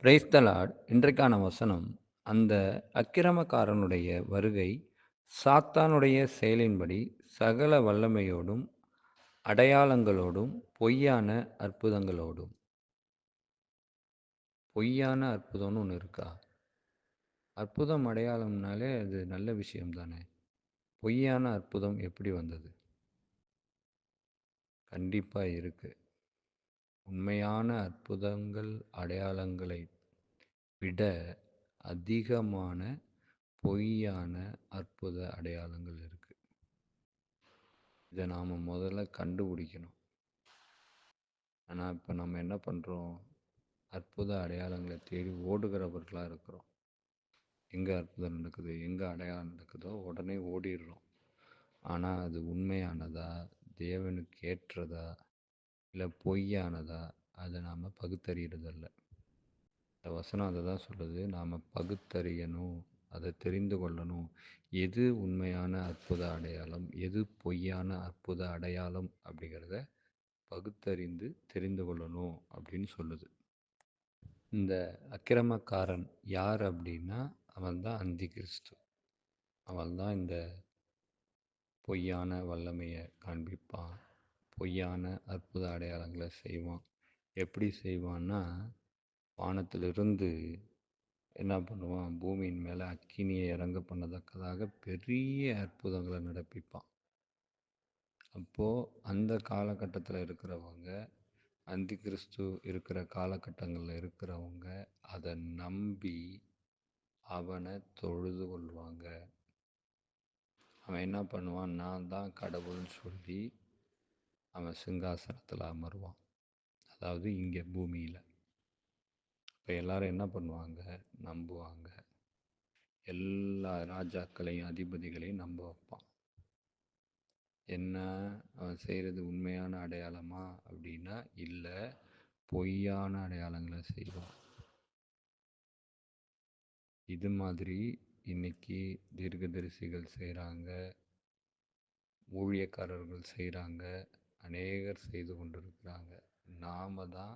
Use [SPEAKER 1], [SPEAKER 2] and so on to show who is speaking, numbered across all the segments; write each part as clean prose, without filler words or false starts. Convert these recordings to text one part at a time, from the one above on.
[SPEAKER 1] Praise the Lord. இன்றைக்கான வசனம், அந்த அக்கிரமக்காரனுடைய வருகை சாத்தானுடைய செயலின்படி சகல வல்லமையோடும், அடையாளங்களோடும், பொய்யான அற்புதங்களோடும். பொய்யான அற்புதம்னு ஒண்ணு இருக்கா? அற்புதம், அடையாளம்னாலே அது நல்ல விஷயம் தானே! பொய்யான அற்புதம் எப்படி வந்தது? கண்டிப்பா இருக்கு. உண்மையான அற்புதங்கள், அடையாளங்களை விட அதிகமான பொய்யான அற்புத அடையாளங்கள் இருக்கு. இத நாம முதல்ல கண்டுபிடிக்கணும். ஆனா, இப்ப நம்ம என்ன பண்றோம்? அற்புத அடையாளங்கள தேடி ஓடுகிறவர்களா இருக்கிறோம். எங்க அற்புதம் நடக்குது, எங்க அடையாளம் நடக்குதோ உடனே ஓடிர்றோம். ஆனா, அது உண்மையானதா, தேவனுக்கு ஏற்றதா, இல்ல பொய்யானதா, அத நாம பகுத்தறியறதில்ல. இந்த வசனம் அத தான் சொல்லுது. நாம பகுத்தறியணும். அத தெரிந்து கொள்ளணும். எது உண்மையான அற்புத அடையாளம், எது பொய்யான அற்புத அடையாளம் அப்படிங்கிறத பகுத்தறிந்து தெரிந்து கொள்ளணும் அப்படின்னு சொல்லுது. இந்த அக்கிரமக்காரன் யார் அப்படின்னா, அவன் தான் அந்தி கிறிஸ்து. அவன் தான் இந்த பொய்யான வல்லமையை காண்பிப்பான். பொய்யான அற்புத அடையாளங்களை செய்வான். எப்படி செய்வான்னா, வானத்திலிருந்து என்ன பண்ணுவான், பூமியின் மேலே அக்கினியை இறங்க பண்ணத்தக்கதாக பெரிய அற்புதங்களை நடப்பிப்பான். அப்போது அந்த காலகட்டத்தில் இருக்கிறவங்க, அந்தி கிறிஸ்து இருக்கிற காலகட்டங்களில் இருக்கிறவங்க அதை நம்பி அவனை தொழுது கொள்வாங்க. அவன் என்ன பண்ணுவான், நான் தான் கடவுள்னு சொல்லி அவன் சிங்காசனத்தில் அமருவான். அதாவது இங்கே பூமியில். இப்போ எல்லாரும் என்ன பண்ணுவாங்க, நம்புவாங்க. எல்லா ராஜாக்களையும் அதிபதிகளையும் நம்ப வைப்பான். என்ன, அவன் செய்கிறது உண்மையான அடையாளமா அப்படின்னா இல்லை, பொய்யான அடையாளங்களை செய்வான். இது மாதிரி இன்னைக்கு தீர்க்கதரிசிகள் செய்கிறாங்க, ஊழியக்காரர்கள் செய்கிறாங்க, அநேகர் செய்து கொண்டிருக்கிறாங்க. நாம தான்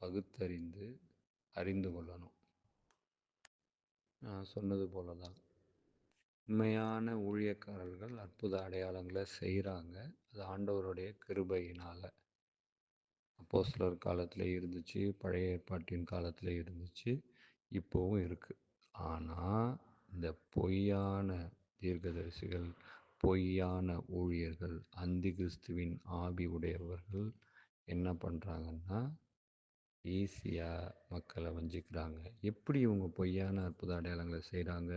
[SPEAKER 1] பகுத்தறிந்து அறிந்து கொள்ளணும். நான் சொன்னது போல தான் உண்மையான ஊழியக்காரர்கள் அற்புத அடையாளங்களை செய்கிறாங்க. அது ஆண்டவருடைய கிருபையினால். அப்போஸ்தலர் காலத்தில் இருந்துச்சு, பழைய ஏற்பாட்டின் காலத்தில் இருந்துச்சு, இப்போவும் இருக்குது. ஆனால் இந்த பொய்யான தீர்க்கதரிசிகள், பொய்யான ஊழியர்கள், அந்தி கிறிஸ்துவின் ஆவி உடையவர்கள் என்ன பண்ணுறாங்கன்னா, ஈஸியாக மக்களை வஞ்சிக்கிறாங்க. எப்படி இவங்க பொய்யான அற்புத அடையாளங்களை செய்கிறாங்க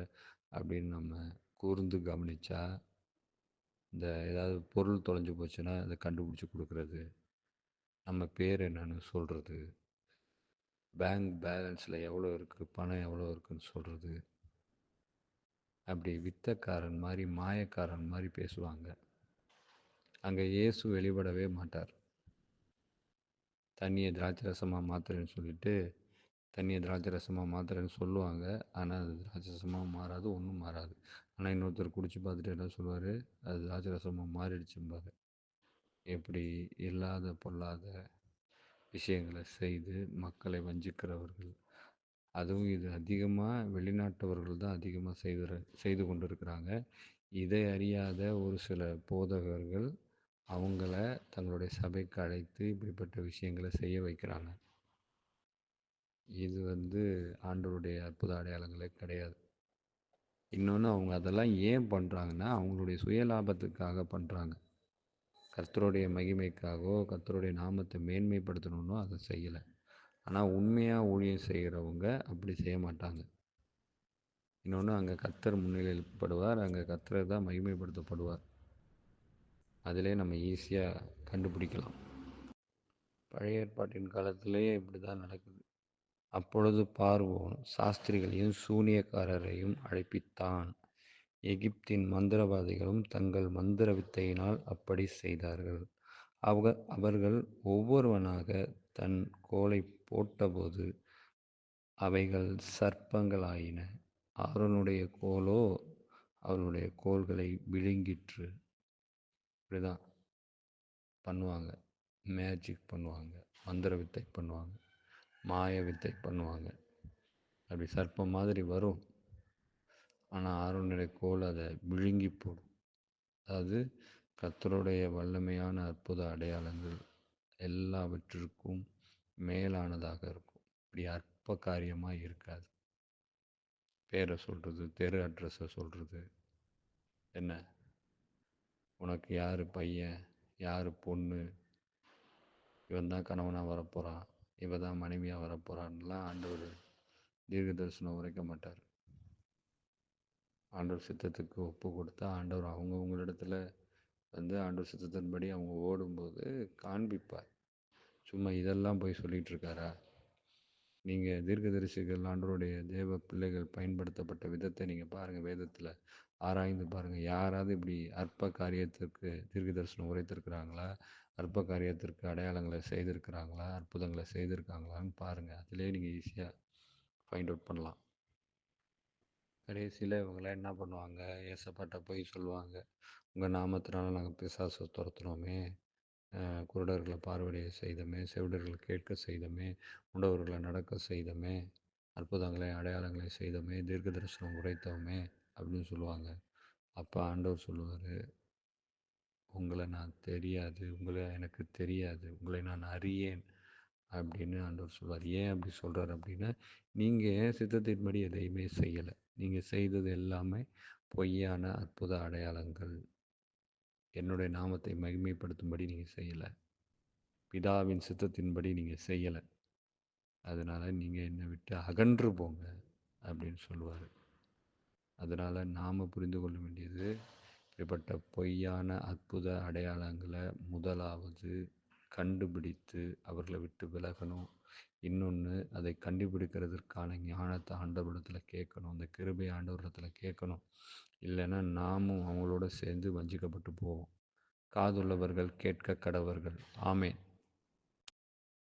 [SPEAKER 1] அப்படின்னு நம்ம கூர்ந்து கவனித்தா, இந்த ஏதாவது பொருள் தொலைஞ்சு போச்சுன்னா அதை கண்டுபிடிச்சி கொடுக்குறது, நம்ம பேர் என்னன்னு சொல்கிறது, பேங்க் பேலன்ஸில் எவ்வளோ இருக்குது, பணம் எவ்வளோ இருக்குதுன்னு சொல்கிறது, அப்படி வித்தக்காரன் மாதிரி மாயக்காரன் மாதிரி பேசுவாங்க. அங்கே இயேசு வெளிப்படவே மாட்டார். தண்ணியை திராட்சை ரசமாக மாற்றுறேன்னு சொல்லிட்டு தண்ணியை திராட்சை ரசமாக மாற்றுறேன்னு சொல்லுவாங்க. ஆனால் அது திராட்சை ரசமாக மாறாது, ஒன்றும் மாறாது. ஆனால் இன்னொருத்தர் குடிச்சு பார்த்துட்டு என்ன சொல்லுவார், அது திராட்சை ரசமாக மாறிடுச்சும்பார். எப்படி இல்லாத பொல்லாத விஷயங்களை செய்து மக்களை வஞ்சிக்கிறவர்கள். அதுவும் இது அதிகமாக வெளிநாட்டவர்கள் தான் அதிகமாக செய்து கொண்டிருக்கிறாங்க. இதை அறியாத ஒரு சில போதகர்கள் அவங்கள தங்களுடைய சபைக்கு அழைத்து இப்படிப்பட்ட விஷயங்களை செய்ய வைக்கிறாங்க. இது ஆண்டவருடைய அற்புத அடையாளங்களே கிடையாது. இன்னொன்று, அவங்க அதெல்லாம் ஏன் பண்ணுறாங்கன்னா, அவங்களுடைய சுயலாபத்துக்காக பண்ணுறாங்க. கர்த்தருடைய மகிமைக்காகவோ, கர்த்தருடைய நாமத்தை மேன்மைப்படுத்தணுன்னோ அதை செய்யலை. ஆனால் உண்மையாக ஊழியம் செய்கிறவங்க அப்படி செய்ய மாட்டாங்க. இன்னொன்று, அங்கே கர்த்தர் முன்னிலைப்படுவார், அங்கே கர்த்தர் தான் மகிமைப்படுத்தப்படுவார். அதிலே நம்ம ஈஸியாக கண்டுபிடிக்கலாம். பழைய ஏற்பாட்டின் காலத்திலேயே இப்படி தான் நடக்குது. அப்பொழுது பார்வோன் சாஸ்திரிகளையும் சூனியக்காரரையும் அழைப்பித்தான். எகிப்தின் மந்திரவாதிகளும் தங்கள் மந்திர வித்தையினால் அப்படி செய்தார்கள். அவர்கள் ஒவ்வொருவனாக தன் கோலை போட்டபோது அவைகள் சர்ப்பங்களாயின. ஆரோனுடைய கோலோ அவனுடைய கோல்களை விழுங்கிற்று. இப்படிதான் பண்ணுவாங்க. மேஜிக் பண்ணுவாங்க, மந்திர வித்தை பண்ணுவாங்க, மாய வித்தை பண்ணுவாங்க. அப்படி சர்ப்பம் மாதிரி வரும். ஆனால் ஆரோனுடைய கோல் அதை விழுங்கி போடும். அதாவது கர்த்தருடைய வல்லமையான அற்புத அடையாளங்கள் எல்லாவற்றிற்கும் மேலானதாக இருக்கும். இப்படி அற்ப காரியமாக இருக்காது. பேரை சொல்கிறது, தெரு அட்ரஸை சொல்கிறது, என்ன உனக்கு யார் பையன், யார் பொண்ணு, இவன் தான் கணவனாக வரப்போகிறான், இவ தான் மனைவியாக வரப்போகிறான்லாம் ஆண்டவர் தீர்க்க தரிசனம் உரைக்க மாட்டார். ஆண்டவர் சித்தத்துக்கு ஒப்பு கொடுத்தா ஆண்டவர் அவங்கவுங்களிடத்துல வந்து ஆண்டவர் சித்தத்தின்படி அவங்க ஓடும்போது காண்பிப்பார். சும்மா இதெல்லாம் போய் சொல்லிகிட்டு இருக்காரா? நீங்கள் தீர்க்கதரிசிகள் ஆண்டவருடைய தேவ பிள்ளைகள் பயன்படுத்தப்பட்ட விதத்தை நீங்கள் பாருங்கள், வேதத்தில் ஆராய்ந்து பாருங்கள். யாராவது இப்படி அற்ப காரியத்திற்கு தீர்க்க தரிசனம் உரைத்திருக்கிறாங்களா? அற்ப காரியத்திற்கு அடையாளங்களை செய்திருக்கிறாங்களா? அற்புதங்களை செய்திருக்காங்களான்னு பாருங்கள். அதிலே நீங்கள் ஈஸியாக ஃபைண்ட் அவுட் பண்ணலாம். கடைசியில் இவங்களாம் என்ன பண்ணுவாங்க? ஏசப்பாட்ட போய் சொல்லுவாங்க, உங்கள் நாமத்தினால நாங்கள் பிசாசை துரத்துனோமே, குருடர்களை பார்வையை செய்தோமே, செவிடர்களை கேட்க செய்தோமே, முடவர்களை நடக்க செய்தோமே, அற்புதங்களை அடையாளங்களை செய்தோமே, தீர்க்க தரிசனம் உரைத்தோமே அப்படின்னு சொல்லுவாங்க. அப்போ ஆண்டவர் சொல்லுவார், உங்களை நான் தெரியாது, உங்களை எனக்கு தெரியாது, உங்களை நான் அறியேன் அப்படின்னு ஆண்டவர் சொல்வார். ஏன் அப்படி சொல்கிறார் அப்படின்னா, நீங்கள் சித்தத்தின்படி எதையுமே செய்யலை. நீங்கள் செய்தது எல்லாமே பொய்யான அற்புத அடையாளங்கள். என்னுடைய நாமத்தை மகிமைப்படுத்தும்படி நீங்கள் செய்யலை. பிதாவின் சித்தத்தின்படி நீங்கள் செய்யலை. அதனால் நீங்கள் என்னை விட்டு அகன்று போங்க அப்படின்னு சொல்லுவார். அதனால் நாம் புரிந்து கொள்ள வேண்டியது, இப்படிப்பட்ட பொய்யான அற்புத அடையாளங்களை முதலாவது கண்டுபிடித்து அவர்களை விட்டு விலகணும். இன்னொன்று, அதை கண்டுபிடிக்கிறதுக்கான ஞானத்தை ஆண்டவரிடத்தில் கேட்கணும், அந்த கிருபை ஆண்டவரிடத்தில் கேட்கணும். இல்லைன்னா நாமும் அவங்களோட சேர்ந்து வஞ்சிக்கப்பட்டு போவோம். காதுள்ளவர்கள் கேட்க கடவர்கள். ஆமென்.